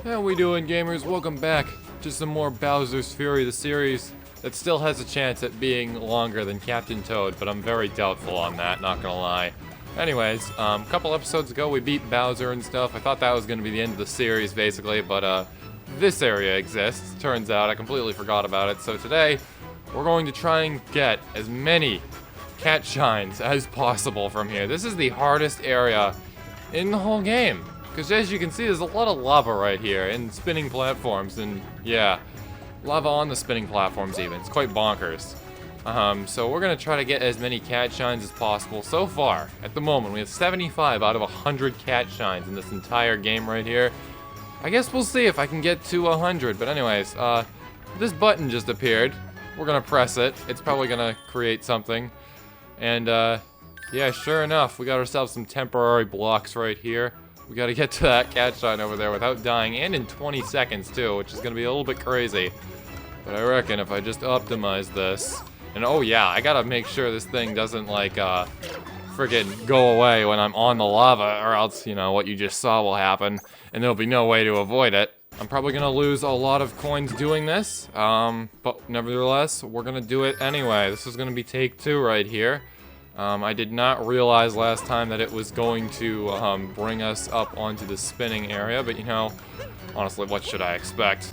How we doing, gamers? Welcome back to some more Bowser's Fury, the series that still has a chance at being longer than Captain Toad, but I'm very doubtful on that, not gonna lie. Anyways, a couple episodes ago we beat Bowser and stuff. I thought that was gonna be the end of the series, basically, but this area exists. Turns out I completely forgot about it, so today we're going to try and get as many cat shines as possible from here. This is the hardest area in the whole game. Because as you can see, there's a lot of lava right here and spinning platforms, and yeah, lava on the spinning platforms even. It's quite bonkers. So we're going to try to get as many cat shines as possible. So far, at the moment, we have 75 out of 100 cat shines in this entire game right here. I guess we'll see if I can get to 100, but anyways, this button just appeared. We're going to press it. It's probably going to create something. And yeah, sure enough, we got ourselves some temporary blocks right here. We gotta get to that cat shine over there without dying, and in 20 seconds too, which is gonna be a little bit crazy. But I reckon if I just optimize this, and oh yeah, I gotta make sure this thing doesn't like friggin' go away when I'm on the lava, or else, you know, what you just saw will happen, and there'll be no way to avoid it. I'm probably gonna lose a lot of coins doing this, but nevertheless, we're gonna do it anyway. This is gonna be take 2 right here. I did not realize last time that it was going to bring us up onto the spinning area, but you know, honestly, what should I expect?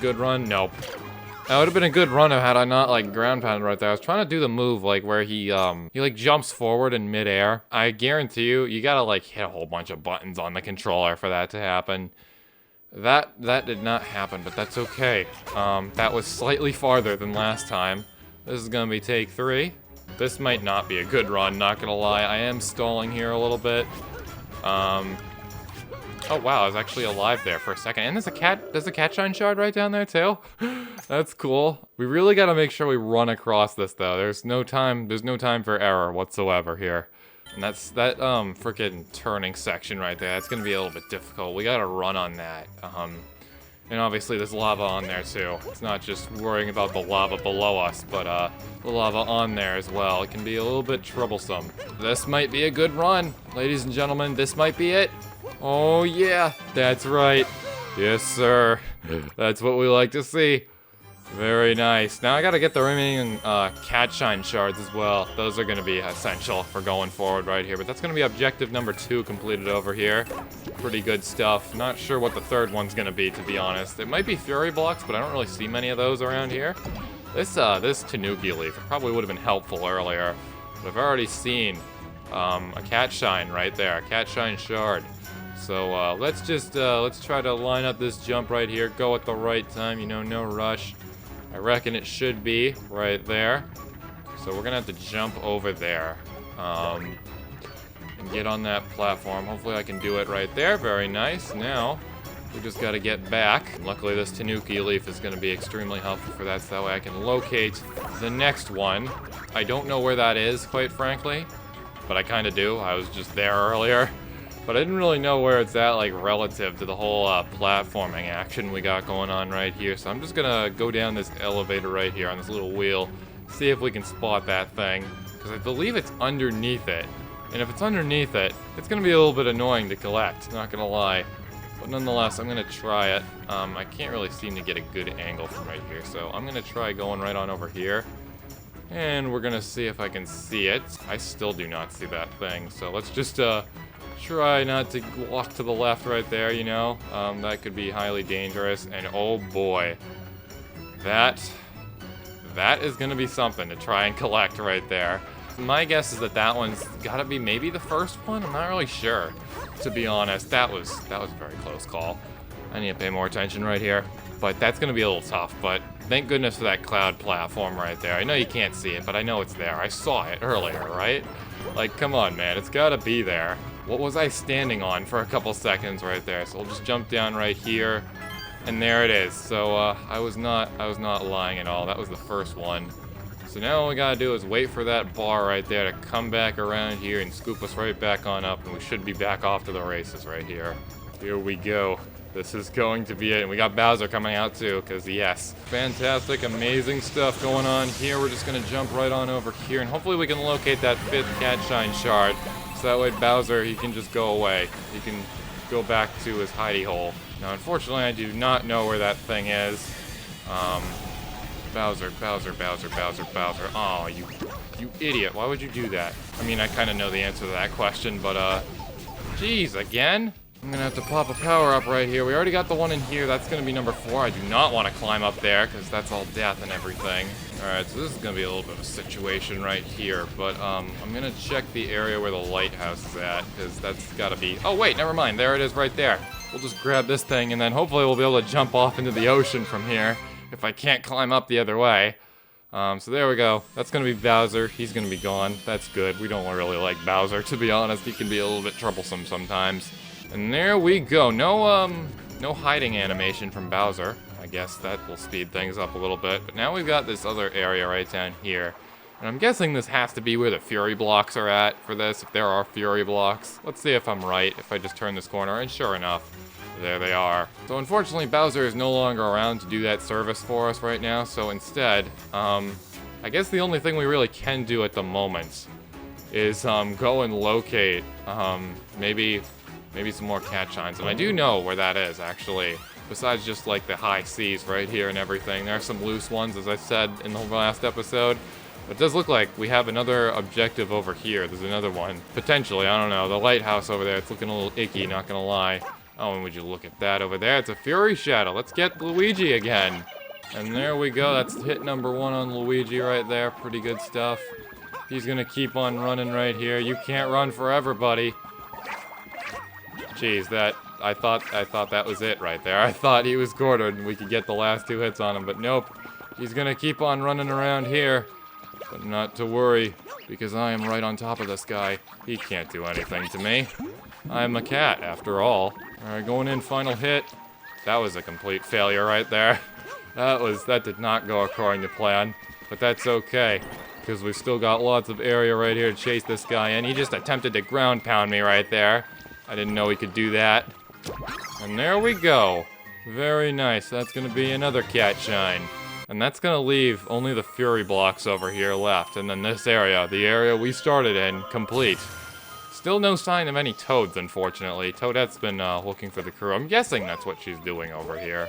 Good run? Nope. That would have been a good run had I not like ground pounded right there. I was trying to do the move like where he like jumps forward in midair. I guarantee you gotta like hit a whole bunch of buttons on the controller for that to happen. That did not happen, but that's okay. That was slightly farther than last time. This is gonna be take 3. This might not be a good run, not gonna lie. I am stalling here a little bit. Oh wow, I was actually alive there for a second. And there's a cat shine shard right down there too. That's cool. We really gotta make sure we run across this though. There's no time for error whatsoever here. And that's that freaking turning section right there. That's gonna be a little bit difficult. We gotta run on that. And obviously there's lava on there too. It's not just worrying about the lava below us, but the lava on there as well. It can be a little bit troublesome. This might be a good run, ladies and gentlemen. This might be it. Oh yeah, that's right. Yes, sir. That's what we like to see. Very nice. Now I gotta get the remaining cat shine shards as well. Those are gonna be essential for going forward right here. But that's gonna be objective number 2 completed over here. Pretty good stuff. Not sure what the third one's gonna be, to be honest. It might be Fury blocks, but I don't really see many of those around here. This Tanuki leaf, it probably would have been helpful earlier. But I've already seen a cat shine right there, a cat shine shard. So let's try to line up this jump right here. Go at the right time, you know, no rush. I reckon it should be right there. So we're gonna have to jump over there and get on that platform. Hopefully I can do it right there. Very nice. Now we just gotta get back. Luckily this Tanuki leaf is gonna be extremely helpful for that, so that way I can locate the next one. I don't know where that is, quite frankly, but I kinda do. I was just there earlier. But I didn't really know where it's at, like, relative to the whole platforming action we got going on right here. So I'm just gonna go down this elevator right here on this little wheel, see if we can spot that thing, because I believe it's underneath it. And if it's underneath it, it's gonna be a little bit annoying to collect, not gonna lie. But nonetheless, I'm gonna try it. I can't really seem to get a good angle from right here, so I'm gonna try going right on over here. And we're gonna see if I can see it. I still do not see that thing, so let's just, try not to walk to the left right there, you know? That could be highly dangerous, and oh boy. That is gonna be something to try and collect right there. My guess is that one's gotta be maybe the first one? I'm not really sure, to be honest. That was a very close call. I need to pay more attention right here. But that's gonna be a little tough, but thank goodness for that cloud platform right there. I know you can't see it, but I know it's there. I saw it earlier, right? Like, come on, man, it's gotta be there. What was I standing on for a couple seconds right there? So we'll just jump down right here, and there it is. So I was not lying at all. That was the first one. So now all we gotta do is wait for that bar right there to come back around here and scoop us right back on up, and we should be back off to the races right here. Here we go. This is going to be it. And we got Bowser coming out too, because yes. Fantastic, amazing stuff going on here. We're just gonna jump right on over here, and hopefully we can locate that 5th cat shine shard. So that way Bowser, he can just go away. He can go back to his hidey hole. Now, unfortunately, I do not know where that thing is. Bowser. Oh, you idiot. Why would you do that? I mean, I kind of know the answer to that question, but, geez, again? I'm gonna have to pop a power-up right here. We already got the one in here. That's gonna be number 4. I do not want to climb up there, because that's all death and everything. Alright, so this is gonna be a little bit of a situation right here, but, I'm gonna check the area where the lighthouse is at, because that's gotta be... Oh, wait, never mind. There it is right there. We'll just grab this thing, and then hopefully we'll be able to jump off into the ocean from here, if I can't climb up the other way. So there we go. That's gonna be Bowser. He's gonna be gone. That's good. We don't really like Bowser, to be honest. He can be a little bit troublesome sometimes. And there we go. No hiding animation from Bowser. I guess that will speed things up a little bit. But now we've got this other area right down here. And I'm guessing this has to be where the Fury blocks are at for this, if there are Fury blocks. Let's see if I'm right, if I just turn this corner, and sure enough, there they are. So unfortunately, Bowser is no longer around to do that service for us right now, so instead, I guess the only thing we really can do at the moment is, go and locate, maybe some more cat shines. And I do know where that is, actually. Besides just, like, the high seas right here and everything. There are some loose ones, as I said in the last episode. But it does look like we have another objective over here. There's another one. Potentially, I don't know. The lighthouse over there, it's looking a little icky, not gonna lie. Oh, and would you look at that over there? It's a Fury Shadow. Let's get Luigi again. And there we go. That's hit number 1 on Luigi right there. Pretty good stuff. He's gonna keep on running right here. You can't run forever, buddy. Jeez, I thought that was it right there. I thought he was cornered and we could get the last 2 hits on him, but nope. He's gonna keep on running around here. But not to worry, because I am right on top of this guy. He can't do anything to me. I'm a cat, after all. Alright, going in, final hit. That was a complete failure right there. That did not go according to plan. But that's okay, because we've still got lots of area right here to chase this guy in. He just attempted to ground pound me right there. I didn't know he could do that. And there we go. Very nice. That's gonna be another cat shine. And that's gonna leave only the Fury blocks over here left. And then this area, the area we started in, complete. Still no sign of any Toads, unfortunately. Toadette's been looking for the crew. I'm guessing that's what she's doing over here.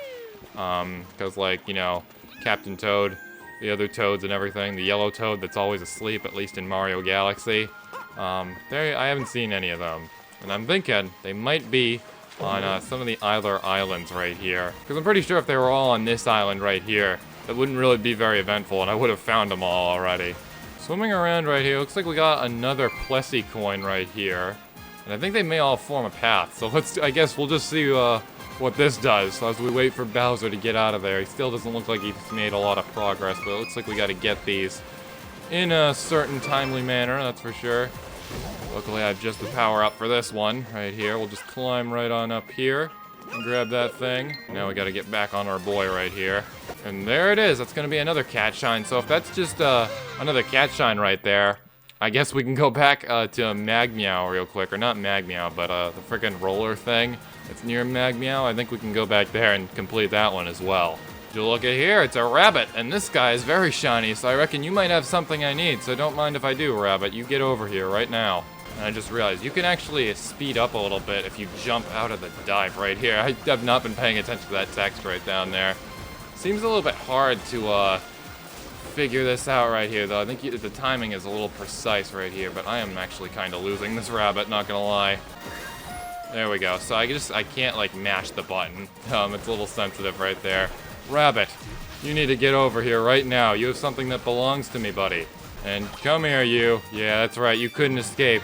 Because, like, you know, Captain Toad, the other Toads and everything, the yellow Toad that's always asleep, at least in Mario Galaxy. I haven't seen any of them. And I'm thinking they might be on some of the other islands right here. Because I'm pretty sure if they were all on this island right here, that wouldn't really be very eventful, and I would have found them all already. Swimming around right here, looks like we got another Plessie coin right here. And I think they may all form a path, so I guess we'll just see what this does as we wait for Bowser to get out of there. He still doesn't look like he's made a lot of progress, but it looks like we gotta get these in a certain timely manner, that's for sure. Luckily, I have just the power up for this one right here. We'll just climb right on up here and grab that thing. Now we gotta get back on our boy right here. And there it is. That's gonna be another cat shine. So if that's just another cat shine right there, I guess we can go back to Magmeow real quick. Or not Magmeow, but the freaking roller thing that's near Magmeow. I think we can go back there and complete that one as well. You look at here, it's a rabbit, and this guy is very shiny, so I reckon you might have something I need, so don't mind if I do, rabbit. You get over here right now. And I just realized you can actually speed up a little bit if you jump out of the dive right here. I have not been paying attention to that text right down there. Seems a little bit hard to figure this out right here, though. I think the timing is a little precise right here, but I am actually kind of losing this rabbit, not gonna lie. There we go. So I can't, like, mash the button. It's a little sensitive right there. Rabbit, you need to get over here right now. You have something that belongs to me, buddy. And come here, you. Yeah, that's right. You couldn't escape.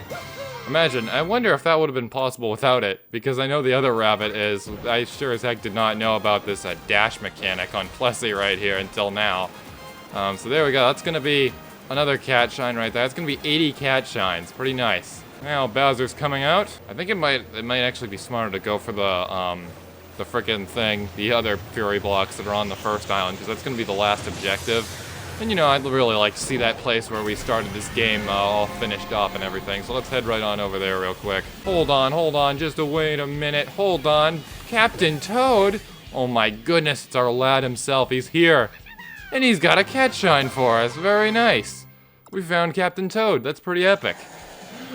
Imagine. I wonder if that would have been possible without it. Because I know the other rabbit is. I sure as heck did not know about this dash mechanic on Plessie right here until now. So there we go. That's going to be another cat shine right there. That's going to be 80 cat shines. Pretty nice. Now Bowser's coming out. I think it might actually be smarter to go for the frickin' thing, the other Fury blocks that are on the first island, because that's going to be the last objective. And, you know, I'd really like to see that place where we started this game all finished off and everything, so let's head right on over there real quick. Hold on, just wait a minute, hold on. Captain Toad? Oh my goodness, it's our lad himself, he's here. And he's got a cat shine for us, very nice. We found Captain Toad, that's pretty epic.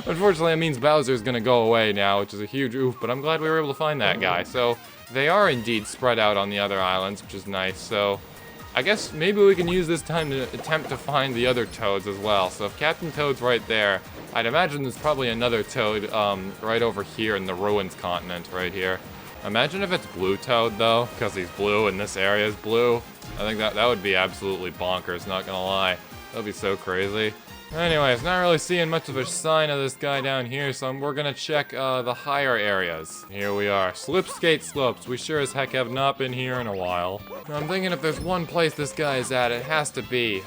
Unfortunately, it means Bowser's gonna go away now, which is a huge oof, but I'm glad we were able to find that guy. So, they are indeed spread out on the other islands, which is nice. So, I guess maybe we can use this time to attempt to find the other Toads as well. So if Captain Toad's right there, I'd imagine there's probably another Toad right over here in the Ruins continent right here. Imagine if it's Blue Toad though, because he's blue and this area is blue. I think that would be absolutely bonkers, not gonna lie. That would be so crazy. Anyways, not really seeing much of a sign of this guy down here, so we're gonna check the higher areas. Here we are. Slipskate Slopes. We sure as heck have not been here in a while. Now, I'm thinking if there's one place this guy is at, it has to be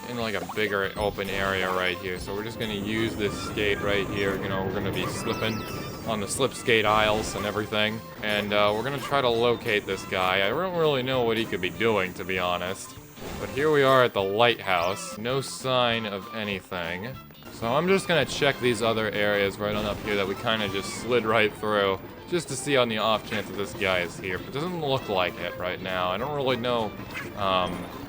in like a bigger open area right here. So we're just gonna use this skate right here. You know, we're gonna be slipping on the slipskate aisles and everything. And we're gonna try to locate this guy. I don't really know what he could be doing, to be honest. But here we are at the lighthouse. No sign of anything. So I'm just gonna check these other areas right on up here that we kind of just slid right through, just to see on the off chance that this guy is here. But it doesn't look like it right now. I don't really know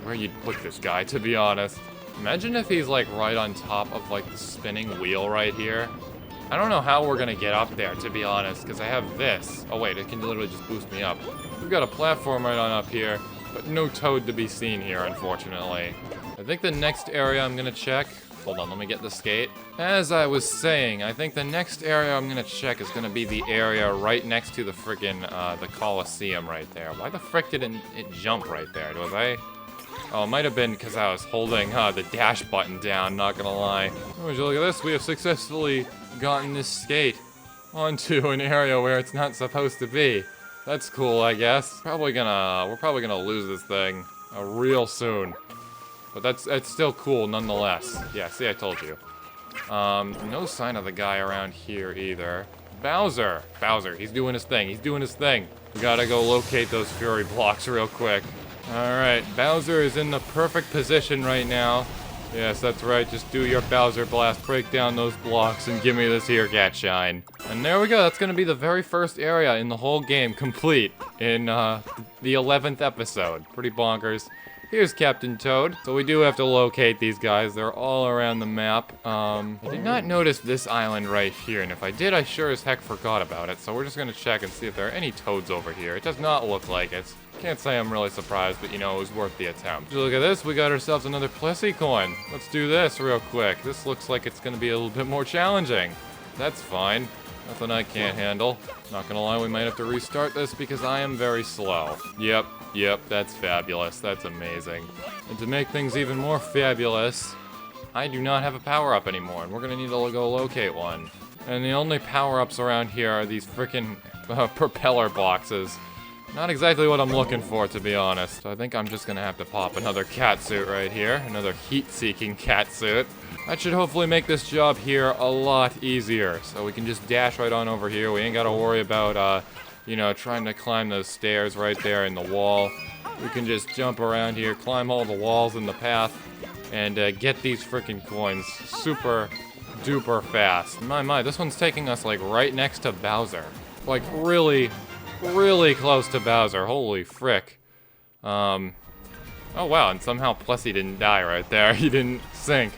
where you'd put this guy, to be honest. Imagine if he's like right on top of like the spinning wheel right here. I don't know how we're gonna get up there, to be honest, because I have this. Oh wait, it can literally just boost me up. We've got a platform right on up here. But no Toad to be seen here, unfortunately. I think the next area I'm gonna check... Hold on, let me get the skate. As I was saying, I think the next area I'm gonna check is gonna be the area right next to the frickin', the Coliseum right there. Why the frick didn't it jump right there? Was I... Oh, it might have been because I was holding the dash button down, not gonna lie. Oh, would you look at this? We have successfully gotten this skate onto an area where it's not supposed to be. That's cool, I guess. We're probably gonna lose this thing real soon. But it's still cool nonetheless. Yeah, see, I told you. No sign of the guy around here either. Bowser, he's doing his thing. We gotta go locate those Fury blocks real quick. Alright, Bowser is in the perfect position right now. Yes, that's right, just do your Bowser Blast, break down those blocks, and give me this here cat shine. And there we go, that's gonna be the very first area in the whole game complete in the 11th episode. Pretty bonkers. Here's Captain Toad. So we do have to locate these guys, they're all around the map. I did not notice this island right here, and if I did, I sure as heck forgot about it. So we're just gonna check and see if there are any Toads over here. It does not look like it. Can't say I'm really surprised, but you know, it was worth the attempt. Look at this, we got ourselves another Plessie coin. Let's do this real quick. This looks like it's gonna be a little bit more challenging. That's fine. Nothing I can't handle. Not gonna lie, we might have to restart this because I am very slow. Yep, that's fabulous. That's amazing. And to make things even more fabulous, I do not have a power-up anymore, and we're gonna need to go locate one. And the only power-ups around here are these frickin' propeller boxes. Not exactly what I'm looking for, to be honest. So I think I'm just gonna have to pop another cat suit right here. Another heat-seeking cat suit. That should hopefully make this job here a lot easier. So we can just dash right on over here. We ain't gotta worry about, you know, trying to climb those stairs right there in the wall. We can just jump around here, climb all the walls in the path, and get these freaking coins super duper fast. My, this one's taking us like right next to Bowser. Like really close to Bowser. Holy frick. Oh wow, and somehow Plessie didn't die right there. He didn't sink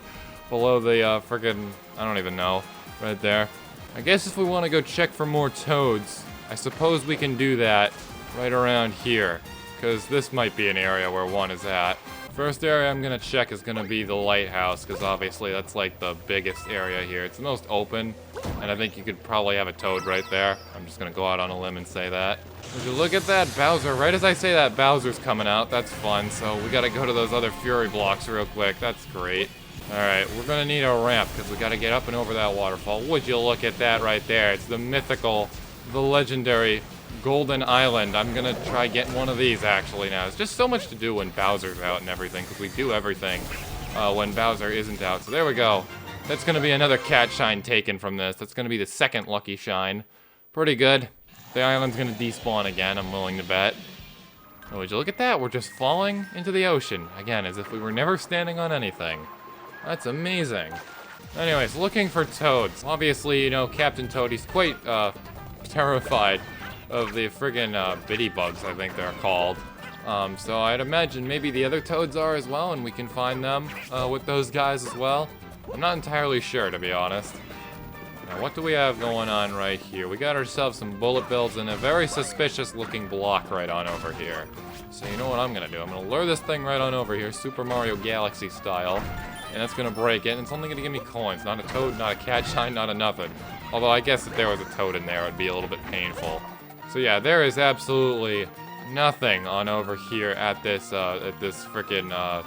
below the frickin', I don't even know, right there. I guess if we want to go check for more Toads, I suppose we can do that right around here, because this might be an area where one is at. First area I'm gonna check is gonna be the lighthouse, because obviously that's like the biggest area here. It's the most open, and I think you could probably have a Toad right there. I'm just gonna go out on a limb and say that. Would you look at that, Bowser? Right as I say that, Bowser's coming out. That's fun, so we gotta go to those other Fury blocks real quick. That's great. Alright, we're gonna need a ramp, because we gotta get up and over that waterfall. Would you look at that right there? It's the mythical, the legendary Golden Island. I'm gonna try getting one of these actually now. There's just so much to do when Bowser's out and everything, because we do everything when Bowser isn't out. So there we go. That's gonna be another cat shine taken from this. That's gonna be the second lucky shine. Pretty good. The island's gonna despawn again, I'm willing to bet. Oh, would you look at that? We're just falling into the ocean. Again, as if we were never standing on anything. That's amazing. Anyways, looking for Toads. Obviously, you know, Captain Toad, he's quite terrified of the friggin' bitty bugs, I think they're called. So I'd imagine maybe the other Toads are as well, and we can find them with those guys as well. I'm not entirely sure, to be honest. Now, what do we have going on right here? We got ourselves some bullet bills and a very suspicious looking block right on over here. So you know what I'm gonna do? I'm gonna lure this thing right on over here, Super Mario Galaxy style. And that's gonna break it, and it's only gonna give me coins. Not a toad, not a cat shine, not a nothing. Although I guess if there was a toad in there, it'd be a little bit painful. So yeah, there is absolutely nothing on over here at this frickin'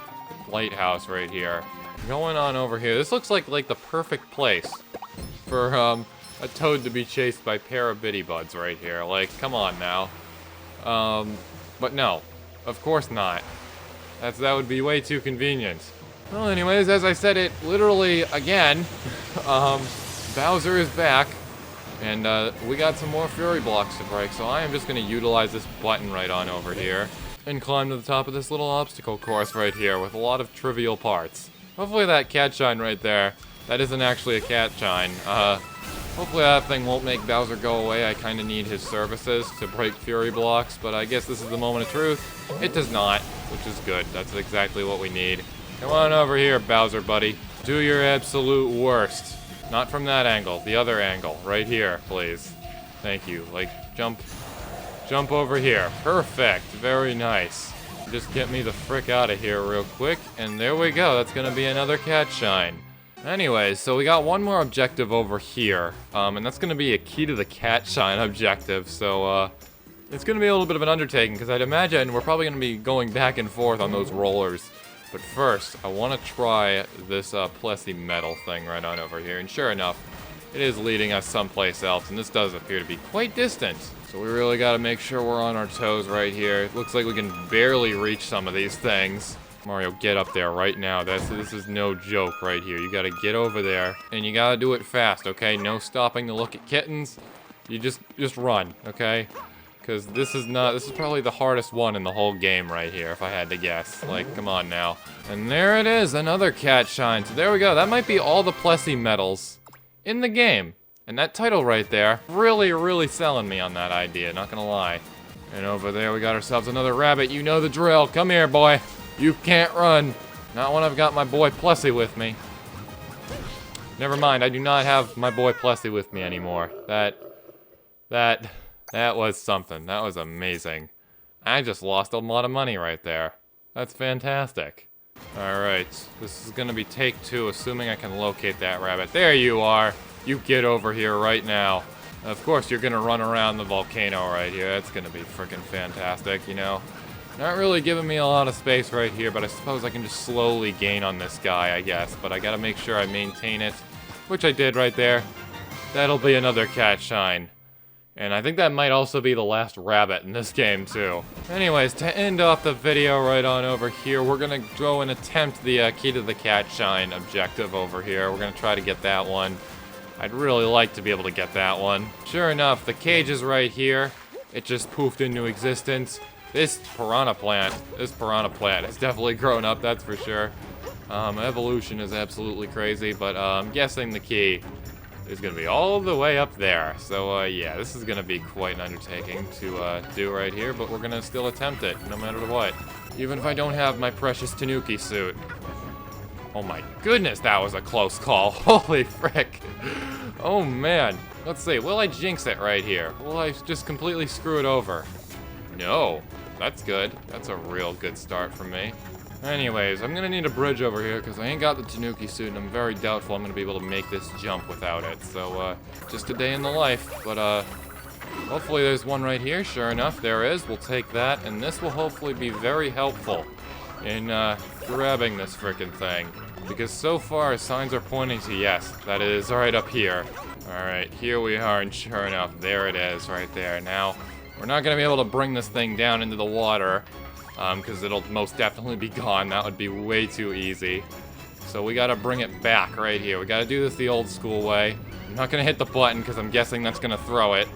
lighthouse right here. Going on over here, this looks like the perfect place for a toad to be chased by a pair of bitty buds right here. Like, come on now. But no, of course not. That would be way too convenient. Well, anyways, as I said it literally again, Bowser is back, and we got some more Fury blocks to break, so I am just going to utilize this button right on over here and climb to the top of this little obstacle course right here with a lot of trivial parts. Hopefully that cat shine right there, that isn't actually a cat shine. Hopefully that thing won't make Bowser go away. I kind of need his services to break Fury blocks, but I guess this is the moment of truth. It does not, which is good. That's exactly what we need. Come on over here, Bowser buddy. Do your absolute worst. Not from that angle, the other angle, right here, please. Thank you. Like, jump over here. Perfect, very nice. Just get me the frick out of here real quick, and there we go. That's gonna be another cat shine. Anyways, so we got one more objective over here, and that's gonna be a key to the cat shine objective, so, it's gonna be a little bit of an undertaking, because I'd imagine we're probably gonna be going back and forth on those rollers. But first, I want to try this Plessie metal thing right on over here. And sure enough, it is leading us someplace else. And this does appear to be quite distant. So we really got to make sure we're on our toes right here. It looks like we can barely reach some of these things. Mario, get up there right now. This is no joke right here. You got to get over there. And you got to do it fast, okay? No stopping to look at kittens. You just run, okay? Because this is probably the hardest one in the whole game right here, if I had to guess. Like, come on now. And there it is, another cat shine. So there we go. That might be all the Plessie medals in the game. And that title right there, really, really selling me on that idea, not gonna lie. And over there we got ourselves another rabbit. You know the drill. Come here, boy. You can't run. Not when I've got my boy Plessie with me. Never mind, I do not have my boy Plessie with me anymore. That was something. That was amazing. I just lost a lot of money right there. That's fantastic. Alright, this is gonna be take 2, assuming I can locate that rabbit. There you are! You get over here right now. Of course, you're gonna run around the volcano right here. That's gonna be freaking fantastic, you know? Not really giving me a lot of space right here, but I suppose I can just slowly gain on this guy, I guess. But I gotta make sure I maintain it, which I did right there. That'll be another cat shine. And I think that might also be the last rabbit in this game, too. Anyways, to end off the video right on over here, we're gonna go and attempt the key to the cat shine objective over here. We're gonna try to get that one. I'd really like to be able to get that one. Sure enough, the cage is right here. It just poofed into existence. This piranha plant has definitely grown up, that's for sure. Evolution is absolutely crazy, but I'm guessing the key is gonna be all the way up there. So yeah, this is gonna be quite an undertaking to do right here, but we're gonna still attempt it, no matter what. Even if I don't have my precious Tanuki suit. Oh my goodness, that was a close call. Holy frick. Oh man. Let's see, will I jinx it right here? Will I just completely screw it over? No. That's good. That's a real good start for me. Anyways, I'm gonna need a bridge over here because I ain't got the Tanuki suit and I'm very doubtful I'm gonna be able to make this jump without it. So, just a day in the life. But, hopefully there's one right here. Sure enough, there is. We'll take that, and this will hopefully be very helpful in, grabbing this frickin' thing. Because so far, signs are pointing to yes, that is right up here. Alright, here we are, and sure enough, there it is right there. Now, we're not gonna be able to bring this thing down into the water, because it'll most definitely be gone. That would be way too easy. So we gotta bring it back right here. We gotta do this the old school way. I'm not gonna hit the button because I'm guessing that's gonna throw it.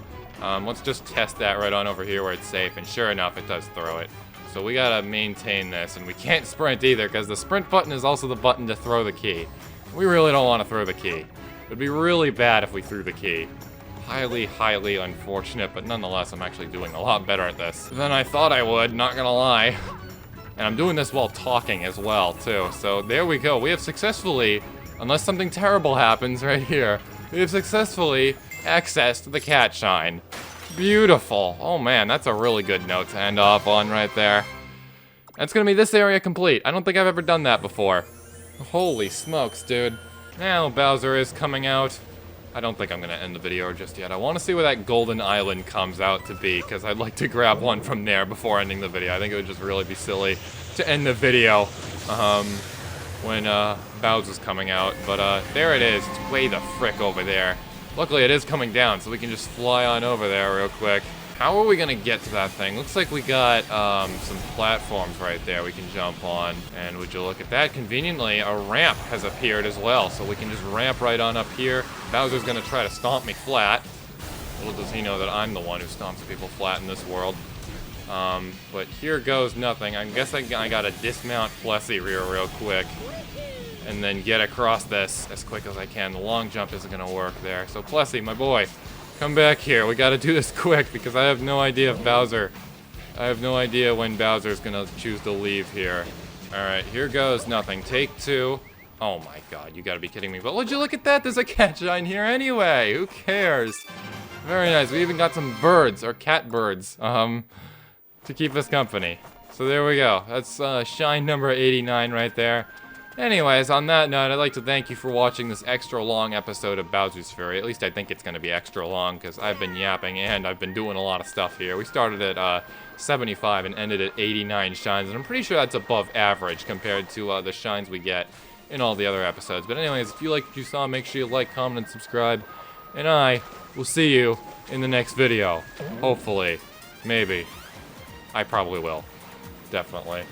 Let's just test that right on over here where it's safe, and sure enough, it does throw it. So we gotta maintain this, and we can't sprint either because the sprint button is also the button to throw the key. We really don't want to throw the key. It'd be really bad if we threw the key. Highly, highly unfortunate, but nonetheless, I'm actually doing a lot better at this than I thought I would, not gonna lie. And I'm doing this while talking as well, too. So there we go. We have successfully, unless something terrible happens right here, We have successfully accessed the cat shine. Beautiful. Oh man, that's a really good note to end off on right there. That's gonna be this area complete. I don't think I've ever done that before. Holy smokes, dude. Now Bowser is coming out. I don't think I'm gonna end the video just yet. I want to see where that golden island comes out to be, because I'd like to grab one from there before ending the video. I think it would just really be silly to end the video when Bowser's coming out. But there it is. It's way the frick over there. Luckily it is coming down, so we can just fly on over there real quick. How are we gonna get to that thing? Looks like we got some platforms right there we can jump on. And would you look at that? Conveniently, a ramp has appeared as well, so we can just ramp right on up here. Bowser's gonna try to stomp me flat. Little does he know that I'm the one who stomps people flat in this world. But here goes nothing. I guess I gotta dismount Plessie real quick. And then get across this as quick as I can. The long jump isn't gonna work there. So Plessie, my boy, come back here. We gotta do this quick because I have no idea if Bowser... I have no idea when Bowser's gonna choose to leave here. Alright, here goes nothing. Take 2. Oh my god, you gotta be kidding me. But would you look at that? There's a cat shine here anyway. Who cares? Very nice. We even got some birds, or cat birds, to keep us company. So there we go. That's shine number 89 right there. Anyways, on that note, I'd like to thank you for watching this extra long episode of Bowser's Fury. At least I think it's going to be extra long, because I've been yapping and I've been doing a lot of stuff here. We started at 75 and ended at 89 shines, and I'm pretty sure that's above average compared to the shines we get in all the other episodes. But anyways, if you liked what you saw, make sure you like, comment, and subscribe. And I will see you in the next video. Hopefully. Maybe. I probably will. Definitely.